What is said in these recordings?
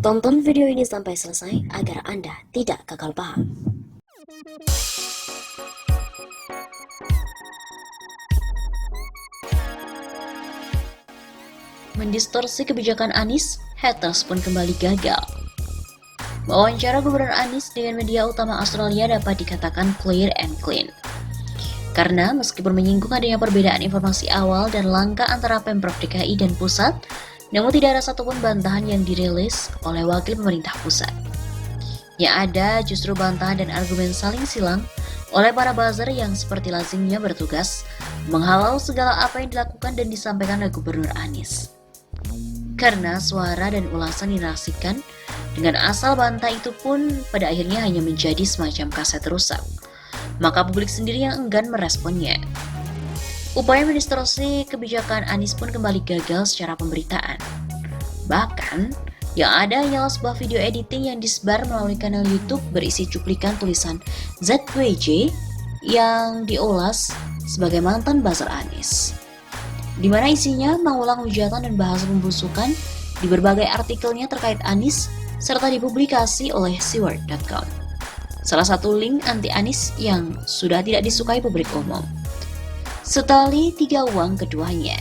Tonton video ini sampai selesai agar Anda tidak gagal paham. Mendistorsi kebijakan Anies, haters pun kembali gagal. Wawancara Gubernur Anies dengan media utama Australia dapat dikatakan clear and clean. Karena meskipun menyinggung adanya perbedaan informasi awal dan langkah antara Pemprov DKI dan pusat, namun tidak ada satupun bantahan yang dirilis oleh wakil pemerintah pusat. Yang ada justru bantahan dan argumen saling silang oleh para buzzer yang seperti lazimnya bertugas menghalau segala apa yang dilakukan dan disampaikan oleh Gubernur Anies. Karena suara dan ulasan dinarasikan dengan asal bantah itu pun pada akhirnya hanya menjadi semacam kaset rusak, maka publik sendiri yang enggan meresponnya. Upaya mendistorsi kebijakan Anies pun kembali gagal secara pemberitaan. Bahkan, yang ada hanyalah sebuah video editing yang disebar melalui kanal YouTube berisi cuplikan tulisan ZWJ yang diulas sebagai mantan buzzer Anies, di mana isinya mengulang hujatan dan bahasa pembusukan di berbagai artikelnya terkait Anies serta dipublikasi oleh Seward.com, salah satu link anti Anies yang sudah tidak disukai publik umum. Setali tiga uang keduanya.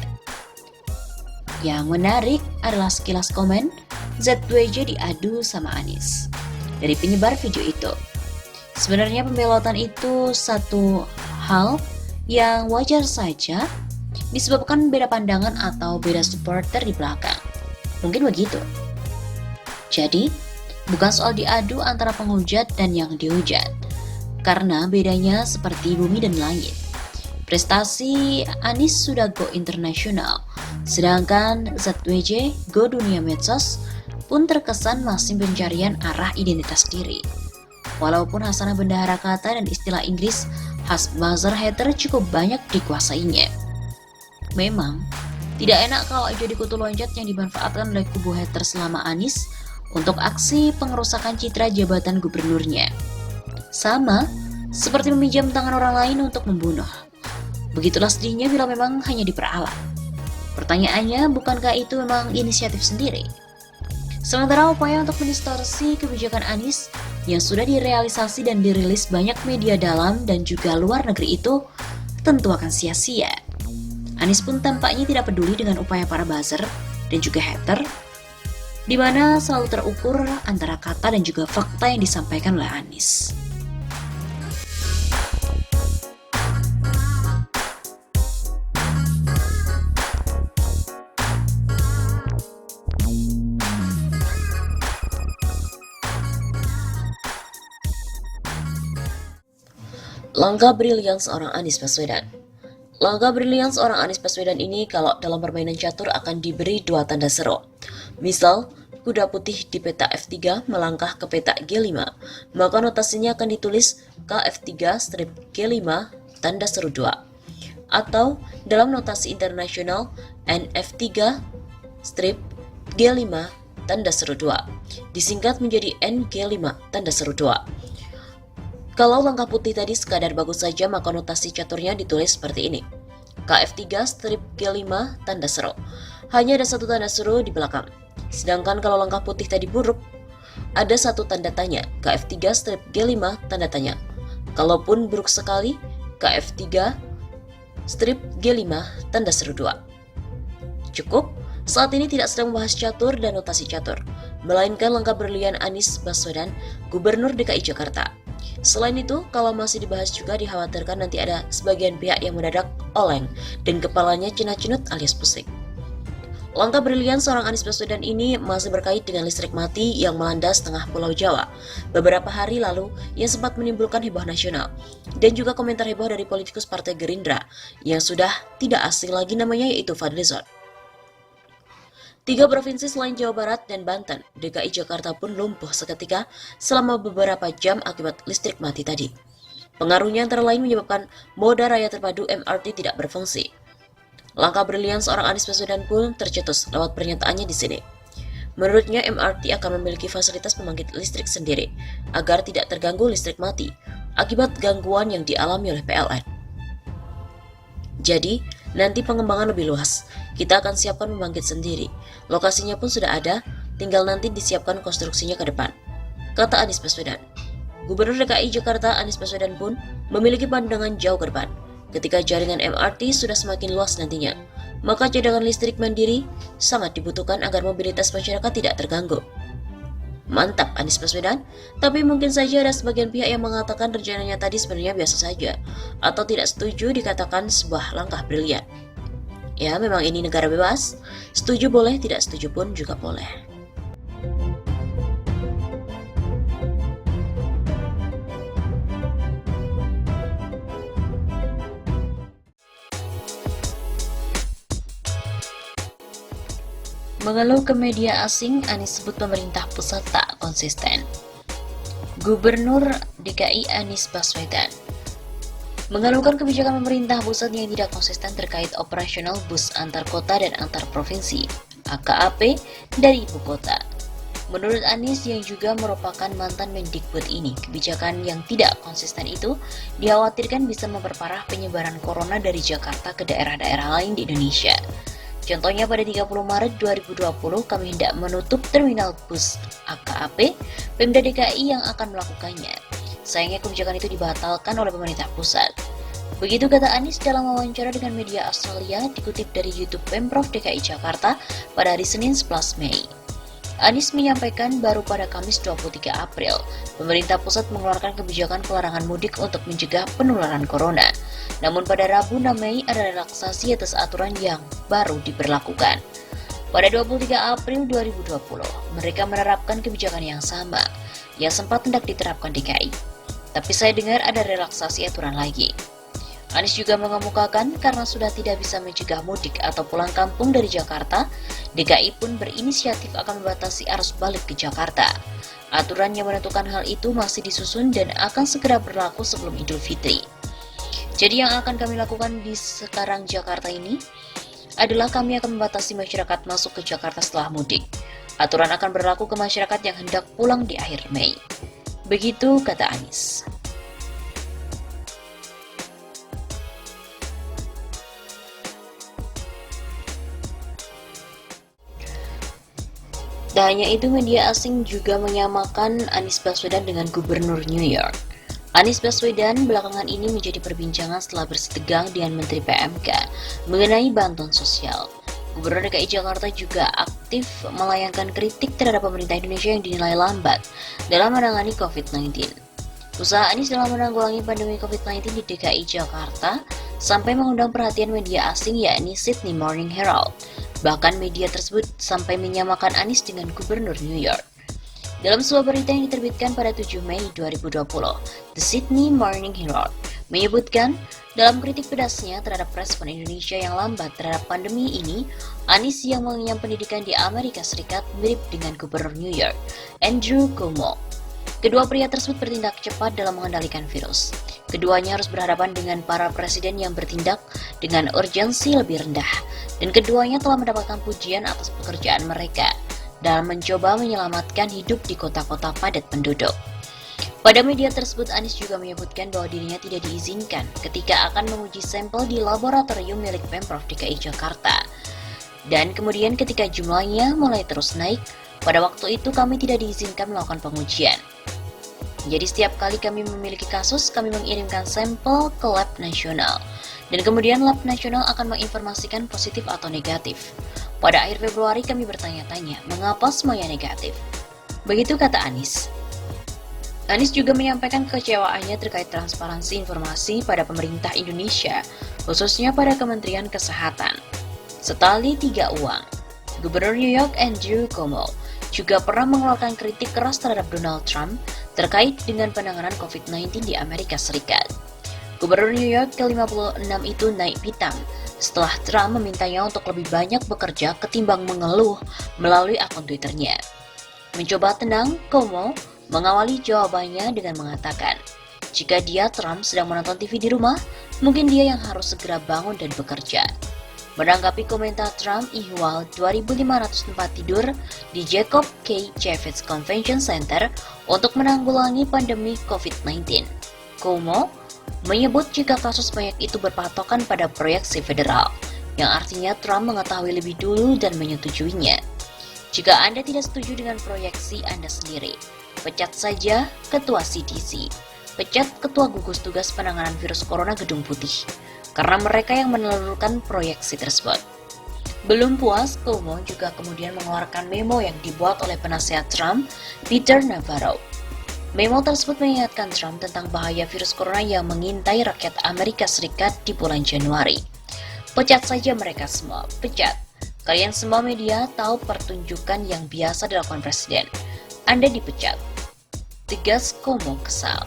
Yang menarik adalah sekilas komen ZWJ diadu sama Anies dari penyebar video itu. Sebenarnya pembelotan itu satu hal yang wajar saja disebabkan beda pandangan atau beda supporter di belakang. Mungkin begitu. Jadi, bukan soal diadu antara penghujat dan yang dihujat, karena bedanya seperti bumi dan langit. Prestasi Anies sudah go internasional, sedangkan ZWJ go dunia medsos pun terkesan masih pencarian arah identitas diri. Walaupun hasanah bendahara kata dan istilah Inggris khas buzzer hater cukup banyak dikuasainya. Memang, tidak enak kalau jadi kutu loncat yang dimanfaatkan oleh kubu hater selama Anies untuk aksi pengerusakan citra jabatan gubernurnya. Sama seperti meminjam tangan orang lain untuk membunuh. Begitulah sedihnya bila memang hanya diperalat. Pertanyaannya, bukankah itu memang inisiatif sendiri? Sementara upaya untuk mendistorsi kebijakan Anies yang sudah direalisasi dan dirilis banyak media dalam dan juga luar negeri itu tentu akan sia-sia. Anies pun tampaknya tidak peduli dengan upaya para buzzer dan juga hater, di mana selalu terukur antara kata dan juga fakta yang disampaikan oleh Anies. Langkah brilian seorang Anies Baswedan. Langkah brilian seorang Anies Baswedan ini kalau dalam permainan catur akan diberi dua tanda seru. Misal, kuda putih di peta F3 melangkah ke peta G5, maka notasinya akan ditulis KF3 strip G5 tanda seru 2. Atau dalam notasi internasional NF3 strip G5 tanda seru 2, disingkat menjadi NG5 tanda seru 2. Kalau langkah putih tadi sekadar bagus saja, maka notasi caturnya ditulis seperti ini. KF3 strip G5 tanda seru. Hanya ada satu tanda seru di belakang. Sedangkan kalau langkah putih tadi buruk, ada satu tanda tanya, KF3 strip G5 tanda tanya. Kalaupun buruk sekali, KF3 strip G5 tanda seru 2. Cukup, saat ini tidak sedang membahas catur dan notasi catur, melainkan langkah brilian Anies Baswedan, Gubernur DKI Jakarta. Selain itu, kalau masih dibahas juga dikhawatirkan nanti ada sebagian pihak yang mendadak oleng dan kepalanya cenut-cenut alias pusing. Langkah brilian seorang Anies Baswedan ini masih berkait dengan listrik mati yang melanda setengah Pulau Jawa beberapa hari lalu yang sempat menimbulkan heboh nasional dan juga komentar heboh dari politikus Partai Gerindra yang sudah tidak asing lagi namanya, yaitu Fadlizon. 3 provinsi selain Jawa Barat dan Banten, DKI Jakarta pun lumpuh seketika selama beberapa jam akibat listrik mati tadi. Pengaruhnya antara lain menyebabkan moda raya terpadu MRT tidak berfungsi. Langkah brilian seorang Anies Baswedan pun tercetus lewat pernyataannya di sini. Menurutnya MRT akan memiliki fasilitas pembangkit listrik sendiri agar tidak terganggu listrik mati akibat gangguan yang dialami oleh PLN. Jadi, nanti pengembangan lebih luas. Kita akan siapkan pembangkit sendiri. Lokasinya pun sudah ada, tinggal nanti disiapkan konstruksinya ke depan, kata Anies Baswedan. Gubernur DKI Jakarta Anies Baswedan pun memiliki pandangan jauh ke depan. Ketika jaringan MRT sudah semakin luas nantinya, maka cadangan listrik mandiri sangat dibutuhkan agar mobilitas masyarakat tidak terganggu. Mantap Anies Baswedan, tapi mungkin saja ada sebagian pihak yang mengatakan rencananya tadi sebenarnya biasa saja, atau tidak setuju dikatakan sebuah langkah brilian. Ya, memang ini negara bebas, setuju boleh, tidak setuju pun juga boleh. Mengeluh ke media asing, Anies sebut pemerintah pusat tak konsisten. Gubernur DKI Anies Baswedan mengeluhkan kebijakan pemerintah pusat yang tidak konsisten terkait operasional bus antar kota dan antar provinsi (AKAP) dari ibu kota. Menurut Anies yang juga merupakan mantan Mendikbud ini, kebijakan yang tidak konsisten itu dikhawatirkan bisa memperparah penyebaran corona dari Jakarta ke daerah-daerah lain di Indonesia. Contohnya pada 30 Maret 2020 kami hendak menutup terminal bus AKAP, Pemda DKI yang akan melakukannya. Sayangnya kebijakan itu dibatalkan oleh pemerintah pusat. Begitu kata Anies dalam wawancara dengan media Australia dikutip dari YouTube Pemprov DKI Jakarta pada hari Senin 11 Mei. Anies menyampaikan baru pada Kamis 23 April, pemerintah pusat mengeluarkan kebijakan pelarangan mudik untuk mencegah penularan corona. Namun pada Rabu 6 Mei ada relaksasi atas aturan yang baru diberlakukan. Pada 23 April 2020, mereka menerapkan kebijakan yang sama, yang sempat hendak diterapkan DKI. Tapi saya dengar ada relaksasi aturan lagi. Anies juga mengemukakan karena sudah tidak bisa mencegah mudik atau pulang kampung dari Jakarta, DKI pun berinisiatif akan membatasi arus balik ke Jakarta. Aturan yang menentukan hal itu masih disusun dan akan segera berlaku sebelum Idul Fitri. Jadi yang akan kami lakukan di sekarang Jakarta ini adalah kami akan membatasi masyarakat masuk ke Jakarta setelah mudik. Aturan akan berlaku ke masyarakat yang hendak pulang di akhir Mei. Begitu kata Anies. Tak hanya itu, media asing juga menyamakan Anies Baswedan dengan Gubernur New York. Anies Baswedan belakangan ini menjadi perbincangan setelah bersitegang dengan Menteri PMK mengenai bantuan sosial. Gubernur DKI Jakarta juga aktif melayangkan kritik terhadap pemerintah Indonesia yang dinilai lambat dalam menangani COVID-19. Usaha Anies dalam menanggulangi pandemi COVID-19 di DKI Jakarta sampai mengundang perhatian media asing yakni Sydney Morning Herald. Bahkan media tersebut sampai menyamakan Anies dengan Gubernur New York. Dalam sebuah berita yang diterbitkan pada 7 Mei 2020, The Sydney Morning Herald menyebutkan dalam kritik pedasnya terhadap respon Indonesia yang lambat terhadap pandemi ini, Anies yang mengenyam pendidikan di Amerika Serikat mirip dengan Gubernur New York, Andrew Cuomo. Kedua pria tersebut bertindak cepat dalam mengendalikan virus. Keduanya harus berhadapan dengan para presiden yang bertindak dengan urgensi lebih rendah, dan keduanya telah mendapatkan pujian atas pekerjaan mereka dalam mencoba menyelamatkan hidup di kota-kota padat penduduk. Pada media tersebut, Anies juga menyebutkan bahwa dirinya tidak diizinkan ketika akan menguji sampel di laboratorium milik Pemprov DKI Jakarta. Dan kemudian ketika jumlahnya mulai terus naik, pada waktu itu kami tidak diizinkan melakukan pengujian. Jadi setiap kali kami memiliki kasus, kami mengirimkan sampel ke lab nasional. Dan kemudian lab nasional akan menginformasikan positif atau negatif. Pada akhir Februari kami bertanya-tanya, mengapa semuanya negatif? Begitu kata Anies. Anies juga menyampaikan kekecewaannya terkait transparansi informasi pada pemerintah Indonesia, khususnya pada Kementerian Kesehatan. Setali tiga uang, Gubernur New York Andrew Cuomo juga pernah mengeluarkan kritik keras terhadap Donald Trump terkait dengan penanganan COVID-19 di Amerika Serikat. Gubernur New York ke-56 itu naik pitam setelah Trump memintanya untuk lebih banyak bekerja ketimbang mengeluh melalui akun Twitternya. Mencoba tenang, Cuomo mengawali jawabannya dengan mengatakan, jika dia Trump sedang menonton TV di rumah, mungkin dia yang harus segera bangun dan bekerja. Menanggapi komentar Trump ihwal 2.500 tempat tidur di Jacob K. Javits Convention Center untuk menanggulangi pandemi COVID-19. Cuomo menyebut jika kasus banyak itu berpatokan pada proyeksi federal, yang artinya Trump mengetahui lebih dulu dan menyetujuinya. Jika Anda tidak setuju dengan proyeksi Anda sendiri, pecat saja Ketua CDC. Pecat Ketua Gugus Tugas Penanganan Virus Corona Gedung Putih, karena mereka yang menelurkan proyeksi tersebut. Belum puas, Cuomo juga kemudian mengeluarkan memo yang dibuat oleh penasehat Trump, Peter Navarro. Memo tersebut mengingatkan Trump tentang bahaya virus corona yang mengintai rakyat Amerika Serikat di bulan Januari. Pecat saja mereka semua, pecat. Kalian semua media tahu pertunjukan yang biasa dilakukan presiden. Anda dipecat. Tegas Cuomo kesal.